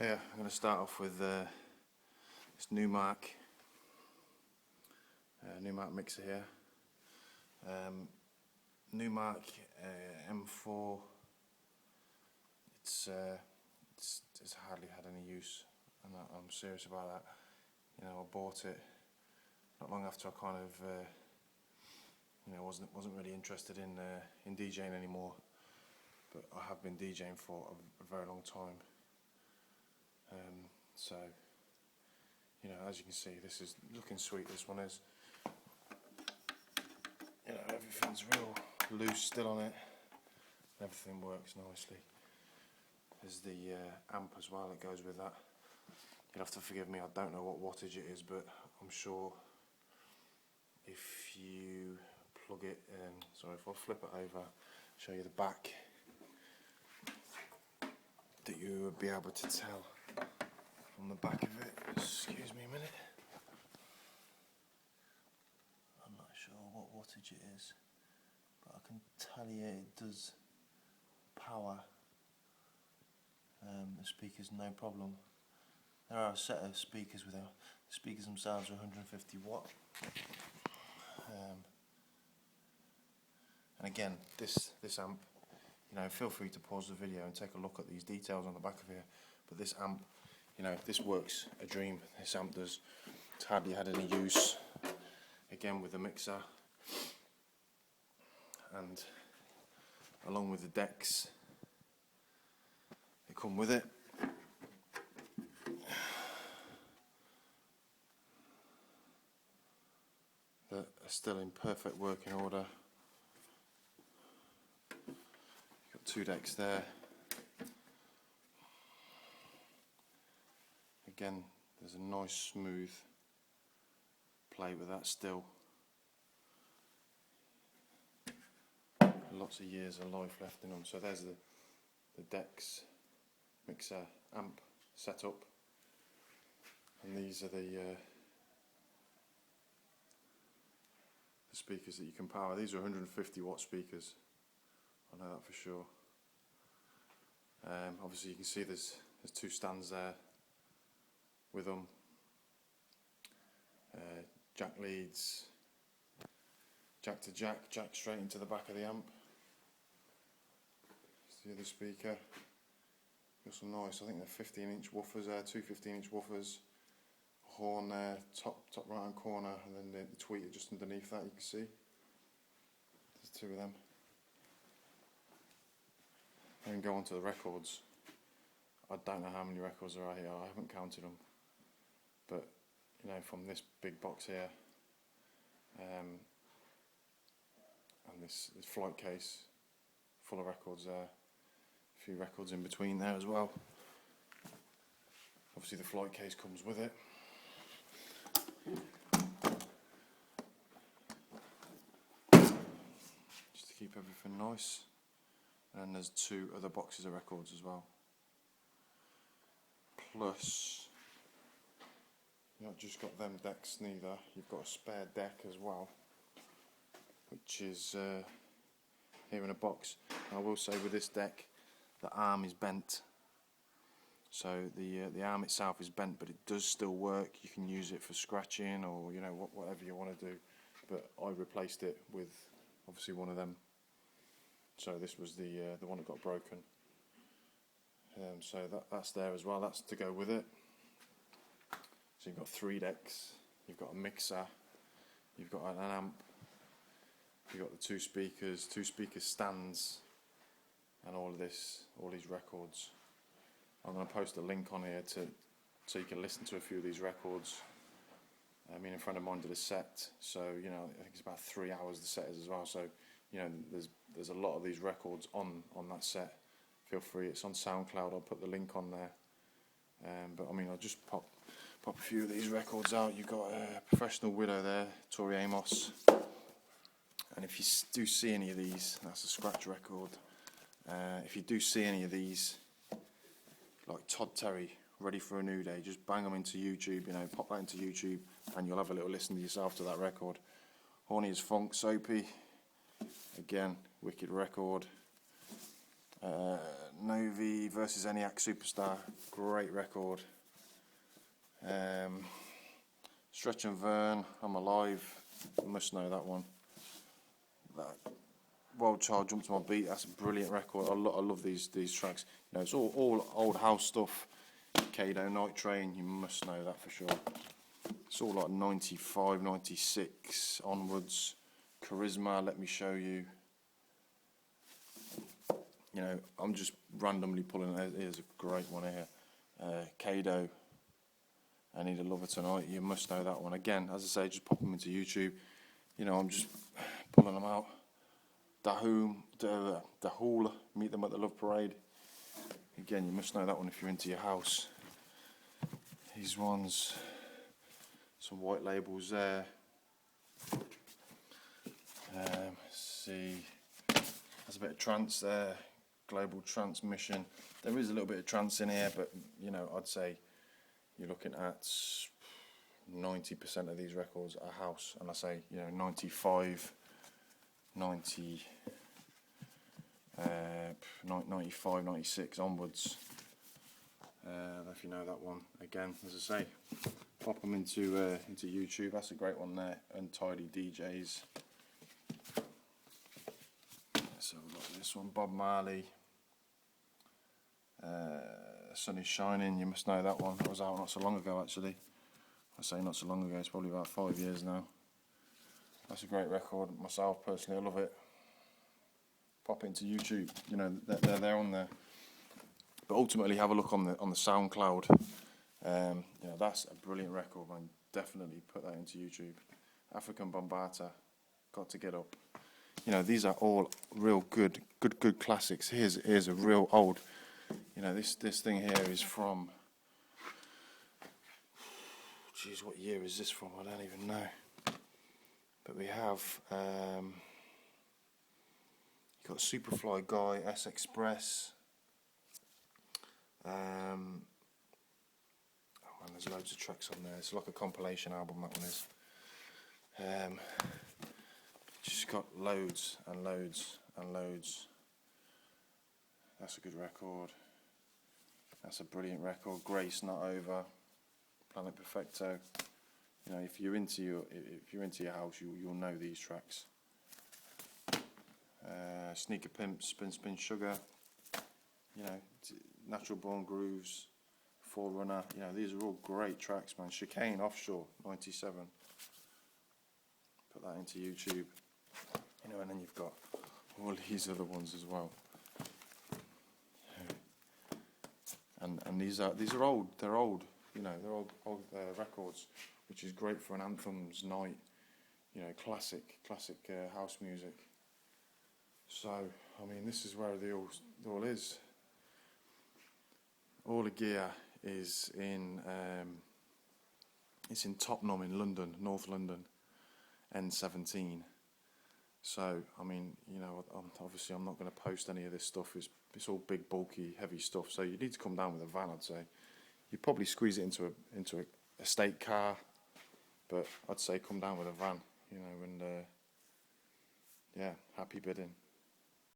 Yeah, I'm going to start off with this Numark mixer here. Numark M4. It's hardly had any use, and I'm serious about that. You know, I bought it not long after I kind of wasn't really interested in DJing anymore, but I have been DJing for a very long time. So, you know, as you can see, this is looking sweet. This one is. You know, everything's real loose still on it. Everything works nicely. There's the amp as well that goes with that. You'll have to forgive me, I don't know what wattage it is, but I'm sure if you plug it in, sorry, if I flip it over, show you the back, that you would be able to tell from the back of it. Excuse me a minute. I'm not sure what wattage it is, but I can tell you it does power the speakers no problem. There are a set of speakers with the speakers themselves are 150 watt. And again, this amp, you know, feel free to pause the video and take a look at these details on the back of here. But this amp, you know, this works a dream. This amp does. It's hardly had any use. Again, with the mixer, and along with the decks that come with it. That are still in perfect working order. You've got two decks there. Again, there's a nice smooth play with that still. Lots of years of life left in them. So there's the decks, mixer, amp setup, and these are the speakers that you can power. These are 150 watt speakers, I know that for sure. Obviously you can see there's two stands there with them, jack leads, jack to jack, jack straight into the back of the amp. It's the other speaker. Got some nice, I think they're 15-inch woofers there, two 15-inch woofers. Horn there, top right hand corner, and then the tweeter just underneath that, you can see. There's two of them. And go on to the records. I don't know how many records there are here, I haven't counted them. But, you know, from this big box here, and this flight case, full of records there. A few records in between there as well. Obviously the flight case comes with it. Just to keep everything nice. And there's two other boxes of records as well. Plus, you've not just got them decks neither, you've got a spare deck as well, which is here in a box. I will say with this deck, the arm is bent. So the arm itself is bent, but it does still work. You can use it for scratching or, you know, whatever you want to do. But I replaced it with obviously one of them. So this was the one that got broken. So that's there as well. That's to go with it. So you've got three decks. You've got a mixer. You've got an amp. You've got the two speaker stands, and all these records. I'm going to post a link on here so you can listen to a few of these records. I mean, a friend of mine did a set, so, you know, I think it's about 3 hours the set is as well. So, you know, there's a lot of these records on that set. Feel free, it's on SoundCloud. I'll put the link on there. But I mean, I'll just pop a few of these records out. You've got Professional Widow there, Tori Amos. And if you do see any of these, that's a scratch record. If you do see any of these, like Todd Terry, Ready for a New Day, just bang them into YouTube, you know, pop that into YouTube, and you'll have a little listen to yourself to that record. Horny as Funk, Soapy, again, wicked record. Novi versus ENIAC Superstar, great record. Stretch and Vern, I'm Alive, you must know that one. That Wild Child, Jump to My Beat, that's a brilliant record. I love these tracks. You know, it's all old house stuff. Kato, Night Train, you must know that for sure. It's all like 95, 96 onwards. Charisma, Let Me Show You. You know, I'm just randomly pulling. Here's a great one here. Kato, I Need a Lover Tonight. You must know that one. Again, as I say, just pop them into YouTube. You know, I'm just pulling them out. Dahul, Meet Them at the Love Parade. Again, you must know that one if you're into your house. These ones, some white labels there. See, there's a bit of trance there. Global Transmission. There is a little bit of trance in here, but you know, I'd say you're looking at 90% of these records are house, and I say, you know, 95, 96 onwards. If you know that one. Again, as I say, pop them into YouTube. That's a great one there. Untidy DJs. Let's have a look at this one. Bob Marley. Sun is Shining. You must know that one. That was out not so long ago, actually. I say not so long ago. It's probably about 5 years now. That's a great record. Myself personally, I love it. Pop into YouTube. You know, they're on there. But ultimately, have a look on the SoundCloud. You know, that's a brilliant record, man. Definitely put that into YouTube. African Bombata, Got to Get Up. You know, these are all real good classics. Here's a real old. You know, this thing here is from. Geez, what year is this from? I don't even know. But we have. You got Superfly Guy, S Express. Oh man, there's loads of tracks on there. It's like a compilation album, that one is. Just got loads and loads and loads. That's a good record. That's a brilliant record. Grace Not Over, Planet Perfecto. You know, if you're into your house, you'll know these tracks. Sneaker Pimp, Spin Spin Sugar. You know, Natural Born Grooves, Forerunner. You know, these are all great tracks, man. Chicane, Offshore, 97. Put that into YouTube. You know, and then you've got all these other ones as well. And these are old. They're old. You know, they're old records, which is great for an anthems night. You know, classic house music. So, I mean, this is where the all is. All the gear is in it's in Tottenham in London, North London, N17. So, I mean, you know, obviously I'm not going to post any of this stuff. It's all big, bulky, heavy stuff. So you need to come down with a van, I'd say. You'd probably squeeze it into a state car, but I'd say come down with a van, you know, and yeah, happy bidding.